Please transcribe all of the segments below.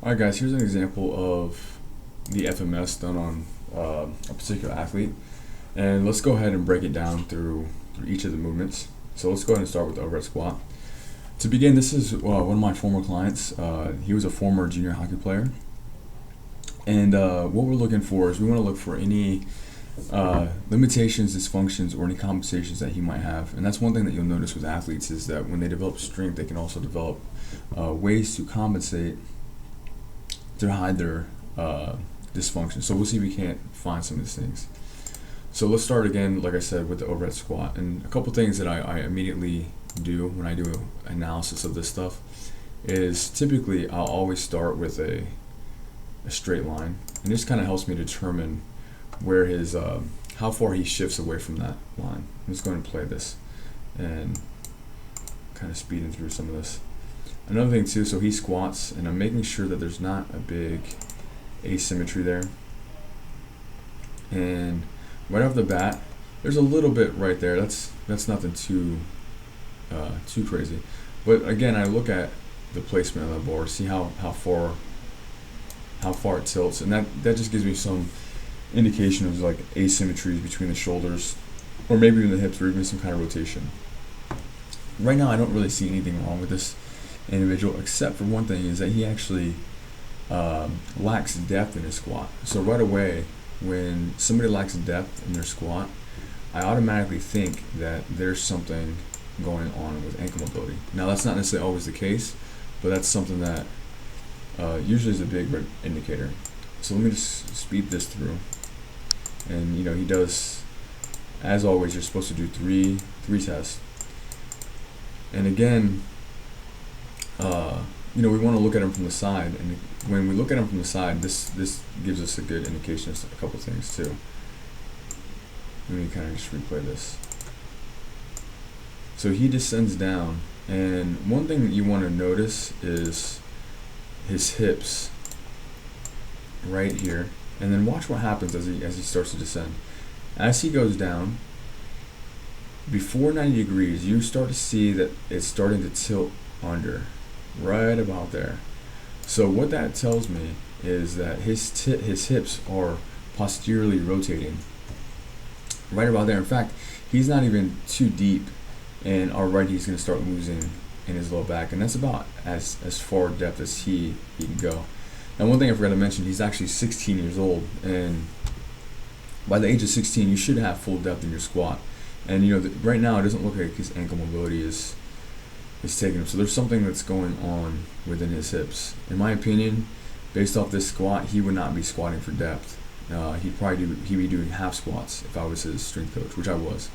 Alright guys, here's an example of the FMS done on a particular athlete. And let's go ahead and break it down through each of the movements. So let's go ahead and start with the overhead squat. To begin, this is one of my former clients. He was a former junior hockey player. And what we're looking for is we want to look for any limitations, dysfunctions, or any compensations that he might have. And that's one thing that you'll notice with athletes is that when they develop strength, they can also develop ways to compensate to hide their dysfunction. So we'll see if we can't find some of these things. So let's start again, like I said, with the overhead squat. And a couple things that I immediately do when I do analysis of this stuff is typically I'll always start with a straight line. And this kind of helps me determine where his, how far he shifts away from that line. I'm just going to play this and kind of speeding through some of this. Another thing too, so he squats, and I'm making sure that there's not a big asymmetry there. And right off the bat, there's a little bit right there. That's nothing too crazy. But again, I look at the placement of the board, see how far it tilts, and that just gives me some indication of like asymmetries between the shoulders, or maybe even the hips, or even some kind of rotation. Right now, I don't really see anything wrong with this individual, except for one thing, is that he actually lacks depth in his squat. So right away, when somebody lacks depth in their squat, I automatically think that there's something going on with ankle mobility. Now that's not necessarily always the case, but that's something that usually is a big indicator. So let me just speed this through. And he does, as always, you're supposed to do three tests. And again, we want to look at him from the side, and when we look at him from the side, this gives us a good indication of a couple things too. Let me kind of just replay this. So he descends down, and one thing that you want to notice is his hips right here, and then watch what happens as he starts to descend. As he goes down, before 90 degrees, you start to see that it's starting to tilt under, right about there. So what that tells me is that his hips are posteriorly rotating, right about there. In fact, he's not even too deep, and already he's going to start losing in his low back, and that's about as far depth as he can go. Now, one thing I forgot to mention, he's actually 16 years old, and by the age of 16, you should have full depth in your squat. And right now it doesn't look like his ankle mobility is taking him. So there's something that's going on within his hips. In my opinion, based off this squat, he would not be squatting for depth. He'd be doing half squats if I was his strength coach, which I was.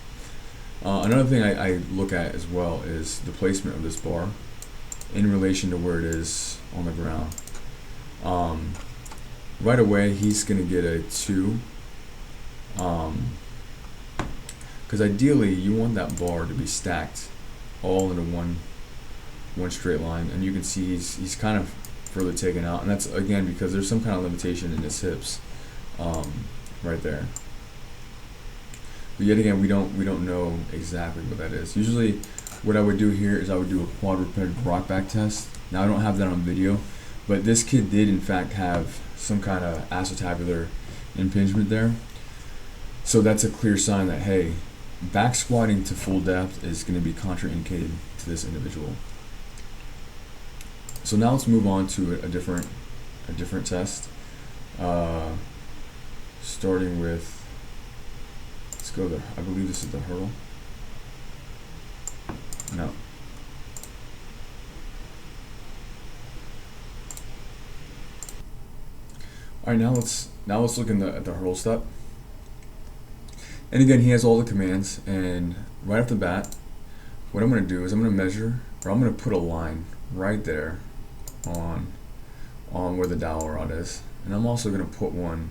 Another thing I look at as well is the placement of this bar in relation to where it is on the ground. Right away, he's going to get a 2. Because ideally, you want that bar to be stacked all into one straight line, and you can see he's kind of further taken out, and that's again because there's some kind of limitation in his hips, right there. But yet again, we don't know exactly what that is. Usually, what I would do here is I would do a quadruped rock back test. Now I don't have that on video, but this kid did in fact have some kind of acetabular impingement there. So that's a clear sign that, hey, back squatting to full depth is going to be contraindicated to this individual. So now let's move on to a different test. Starting with, let's go there. I believe this is the hurdle. No. All right, now let's look at the hurdle step. And again, he has all the commands, and right off the bat, what I'm going to do is I'm going to measure, or I'm going to put a line right there on where the dowel rod is, and I'm also going to put one,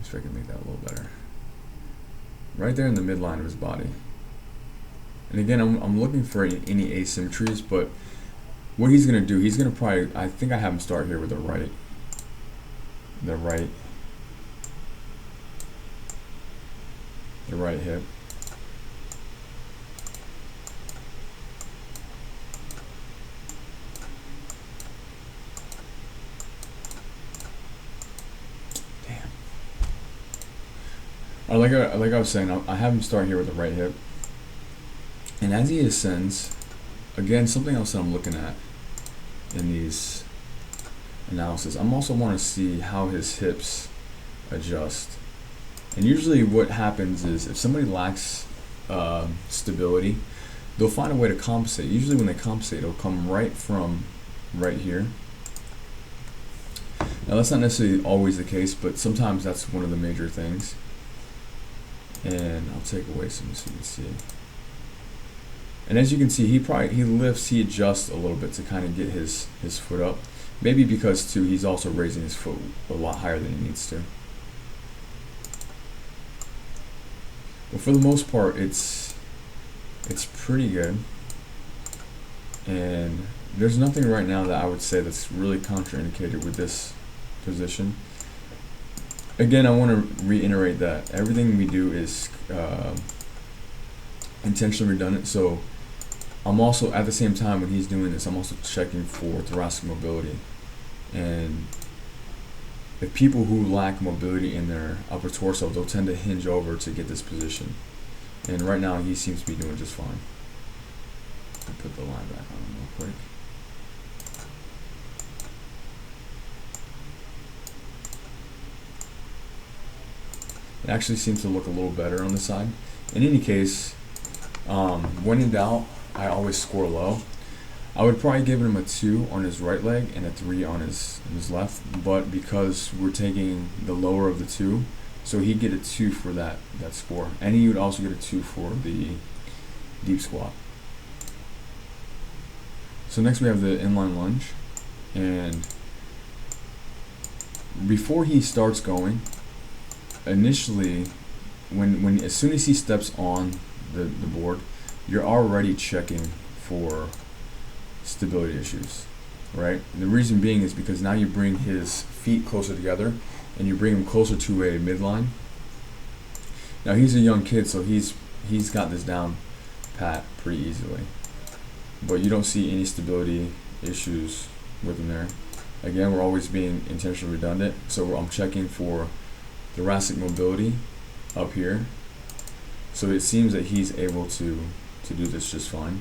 if I can make that a little better, right there in the midline of his body. And again, I'm looking for any asymmetries, but what he's going to do, he's going to probably, I think I have him start here with the right hip. like I was saying, I have him start here with the right hip, and as he ascends, again, something else that I'm looking at in these analysis, I'm also want to see how his hips adjust. And usually what happens is if somebody lacks stability, they'll find a way to compensate. Usually when they compensate, it'll come right from right here. Now that's not necessarily always the case, but sometimes that's one of the major things. And I'll take away some so you can see. And as you can see, he lifts, he adjusts a little bit to kind of get his foot up. Maybe because too he's also raising his foot a lot higher than he needs to. But for the most part, it's pretty good. And there's nothing right now that I would say that's really contraindicated with this position. Again, I want to reiterate that everything we do is intentionally redundant. So I'm also, at the same time when he's doing this, I'm also checking for thoracic mobility. And if people who lack mobility in their upper torso, they'll tend to hinge over to get this position. And right now he seems to be doing just fine. I'll put the line back on real quick. It actually seems to look a little better on the side. In any case, when in doubt, I always score low. I would probably give him a 2 on his right leg and a 3 on his left, but because we're taking the lower of the two, so he'd get a 2 for that score, and he would also get a 2 for the deep squat. So next we have the inline lunge, and before he starts going, initially, as soon as he steps on the board, you're already checking for stability issues, right? And the reason being is because now you bring his feet closer together and you bring him closer to a midline. Now he's a young kid, so he's got this down pat pretty easily, but you don't see any stability issues with him there. Again, we're always being intentionally redundant, so I'm checking for thoracic mobility up here. So it seems that he's able to do this just fine.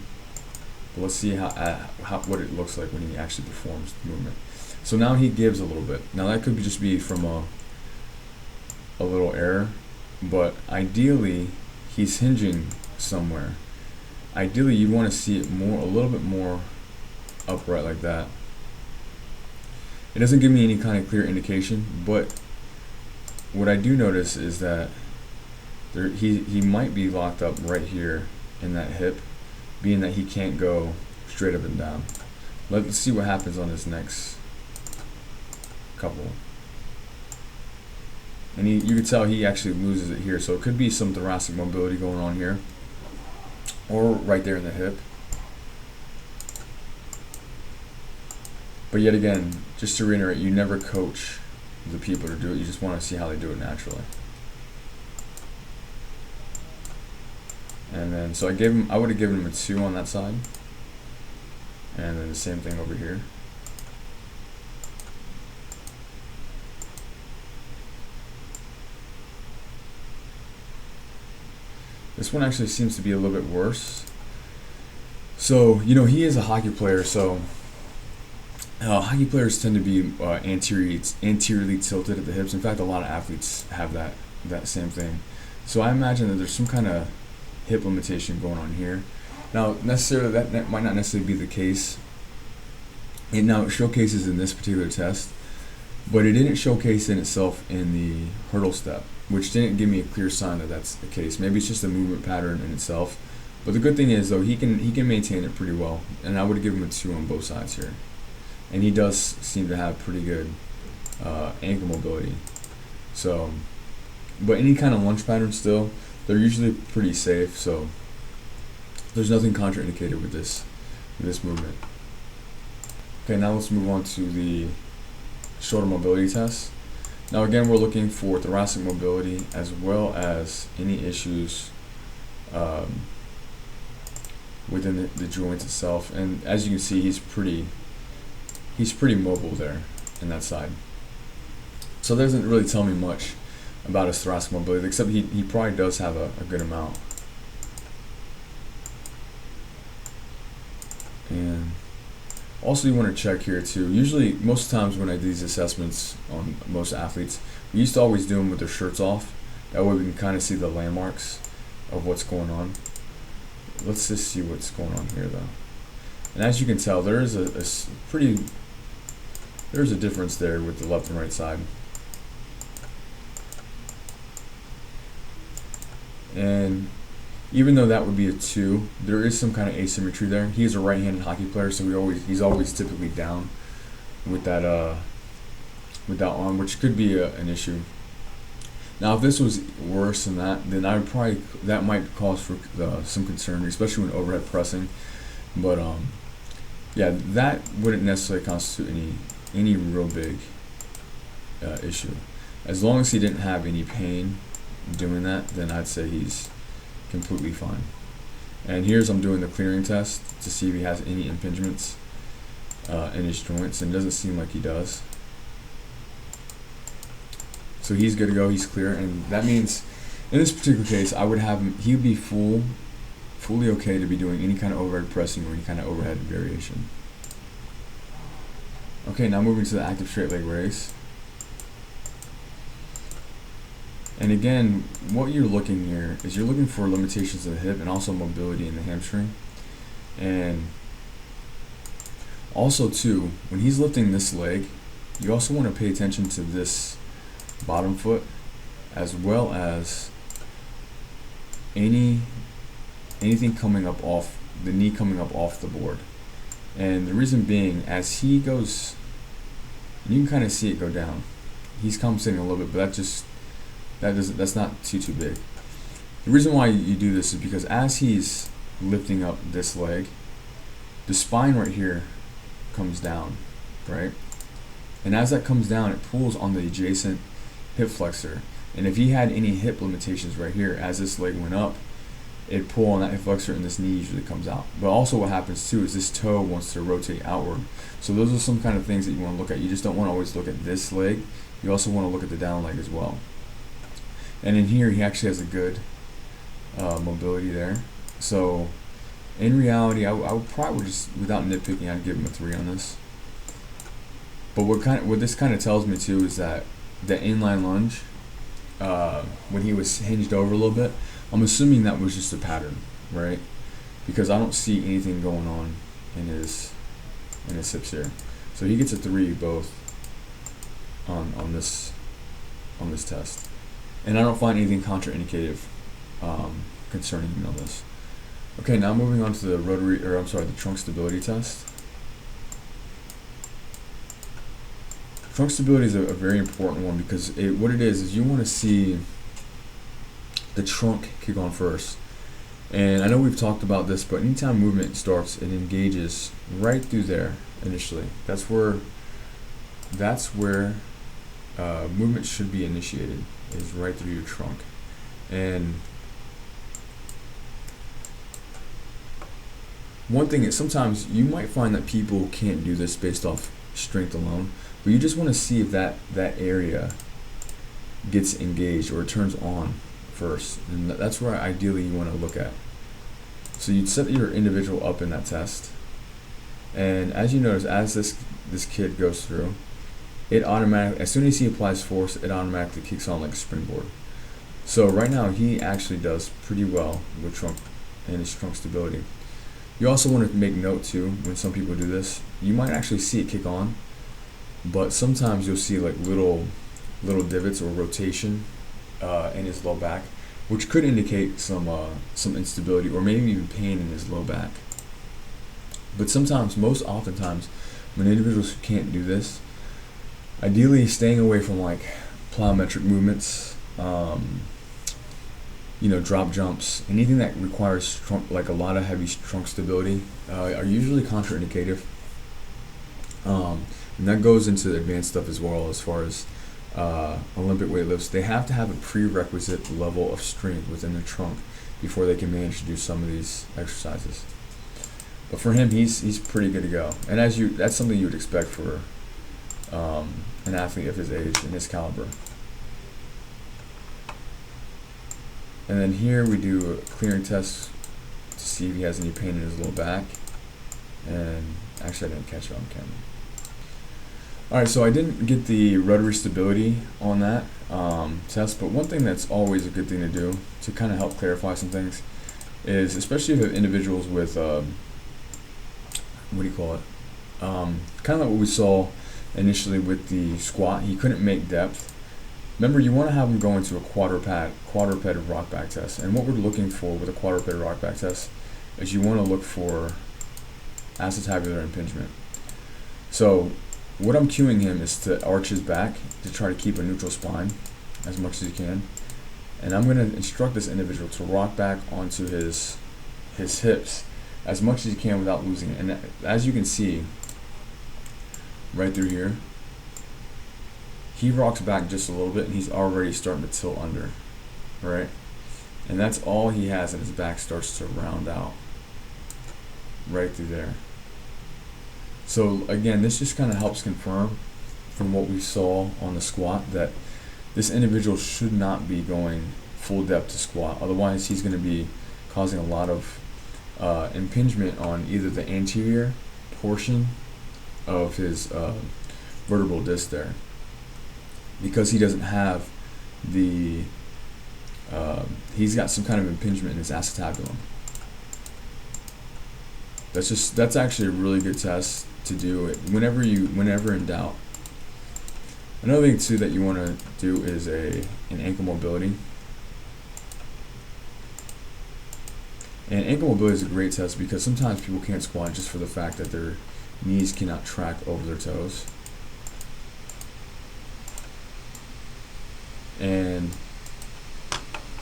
But let's see what it looks like when he actually performs the movement. So now he gives a little bit. Now that could just be from a little error, but ideally he's hinging somewhere. Ideally you want to see it a little bit more upright like that. It doesn't give me any kind of clear indication, but what I do notice is that he might be locked up right here in that hip, being that he can't go straight up and down. Let's see what happens on this next couple. And you can tell he actually loses it here, so it could be some thoracic mobility going on here, or right there in the hip. But yet again, just to reiterate, you never coach the people to do it, you just want to see how they do it naturally. And then, so I would have given him a 2 on that side. And then the same thing over here. This one actually seems to be a little bit worse. So, you know, he is a hockey player, so hockey players tend to be anteriorly tilted at the hips. In fact, a lot of athletes have that same thing. So I imagine that there's some kind of hip limitation going on here. Now, necessarily that might not necessarily be the case. It showcases in this particular test, but it didn't showcase in itself in the hurdle step, which didn't give me a clear sign that that's the case. Maybe it's just a movement pattern in itself. But the good thing is, though, he can maintain it pretty well, and I would give him a 2 on both sides here. And he does seem to have pretty good ankle mobility. So, but any kind of lunge pattern still, they're usually pretty safe. So there's nothing contraindicated with this movement. Okay, now let's move on to the shoulder mobility test. Now again, we're looking for thoracic mobility as well as any issues within the joint itself. And as you can see, he's pretty mobile there in that side. So that doesn't really tell me much. about his thoracic mobility, except he probably does have a good amount. And also you want to check here too. Usually, most times when I do these assessments on most athletes, we used to always do them with their shirts off. That way we can kind of see the landmarks of what's going on. Let's just see what's going on here though. And as you can tell, there is there's a difference there with the left and right side. And even though that would be a 2, there is some kind of asymmetry there. He is a right-handed hockey player, so he's always typically down with that arm, which could be an issue. Now, if this was worse than that, then that might cause for some concern, especially when overhead pressing. But yeah, that wouldn't necessarily constitute any real big issue. As long as he didn't have any pain doing that, then I'd say he's completely fine. And I'm doing the clearing test to see if he has any impingements in his joints, and it doesn't seem like he does. So he's good to go, he's clear, and that means in this particular case I would have him, he would be fully okay to be doing any kind of overhead pressing or any kind of overhead variation. Okay, now moving to the active straight leg raise. And again, what you're looking here is you're looking for limitations of the hip and also mobility in the hamstring. And also too, when he's lifting this leg, you also want to pay attention to this bottom foot, as well as anything coming up off the knee, coming up off the board. And the reason being, as he goes, you can kind of see it go down. He's compensating a little bit, but that's not too big. The reason why you do this is because as he's lifting up this leg, the spine right here comes down, right? And as that comes down, it pulls on the adjacent hip flexor. And if he had any hip limitations right here, as this leg went up, it pull on that hip flexor and this knee usually comes out. But also what happens too is this toe wants to rotate outward. So those are some kind of things that you want to look at. You just don't want to always look at this leg. You also want to look at the down leg as well. And in here, he actually has a good mobility there. So in reality, I would probably just, without nitpicking, I'd give him a 3 on this. But what this kind of tells me too is that the inline lunge, when he was hinged over a little bit, I'm assuming that was just a pattern, right? Because I don't see anything going on in his hips here. So he gets a 3 both on this test. And I don't find anything contraindicative concerning him on this. Okay, now moving on to the trunk stability test. Trunk stability is a very important one because what it is you want to see the trunk kick on first. And I know we've talked about this, but anytime movement starts, it engages right through there initially. That's where movement should be initiated, is right through your trunk. And one thing is sometimes you might find that people can't do this based off strength alone, but you just want to see if that area gets engaged or it turns on first, and that's where ideally you want to look at. So you'd set your individual up in that test, and as you notice, as this kid goes through, it automatically, as soon as he applies force, it automatically kicks on like a springboard. So right now he actually does pretty well with trunk and his trunk stability. You also want to make note too, when some people do this, you might actually see it kick on, but sometimes you'll see like little divots or rotation in his low back, which could indicate some instability or maybe even pain in his low back. But most oftentimes, when individuals can't do this, ideally staying away from like plyometric movements, drop jumps, anything that requires like a lot of heavy trunk stability are usually contraindicative. And that goes into advanced stuff as well, as far as Olympic weightlifts. They have to have a prerequisite level of strength within their trunk before they can manage to do some of these exercises. But for him, he's pretty good to go. And that's something you would expect for an athlete of his age and his caliber. And then here we do a clearing test to see if he has any pain in his low back. And actually I didn't catch it on camera. Alright, so I didn't get the rotary stability on that test, but one thing that's always a good thing to do to kind of help clarify some things is, especially if you have individuals with, what do you call it, kind of like what we saw initially with the squat. He couldn't make depth. Remember, you want to have him go into a quadruped rock back test, and what we're looking for with a quadruped rock back test is you want to look for acetabular impingement. So what I'm cueing him is to arch his back to try to keep a neutral spine as much as he can. And I'm going to instruct this individual to rock back onto his hips as much as he can without losing it. And as you can see, right through here, he rocks back just a little bit and he's already starting to tilt under, right? And that's all he has, and his back starts to round out right through there. So again, this just kind of helps confirm from what we saw on the squat that this individual should not be going full depth to squat. Otherwise, he's going to be causing a lot of impingement on either the anterior portion of his vertebral disc there, because he doesn't have the he's got some kind of impingement in his acetabulum. That's actually a really good test to do it whenever in doubt. Another thing too that you want to do is an ankle mobility. And ankle mobility is a great test because sometimes people can't squat just for the fact that their knees cannot track over their toes. And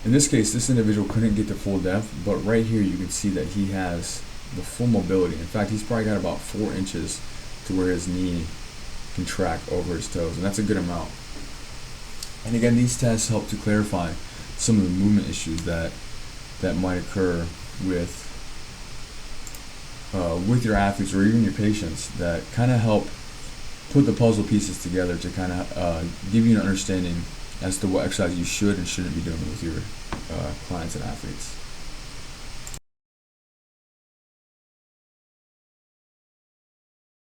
in this case, this individual couldn't get to full depth, but right here you can see that he has the full mobility. In fact, he's probably got about 4 inches to where his knee can track over his toes, and that's a good amount. And again, these tests help to clarify some of the movement issues that might occur with your athletes or even your patients, that kind of help put the puzzle pieces together to kind of give you an understanding as to what exercise you should and shouldn't be doing with your clients and athletes.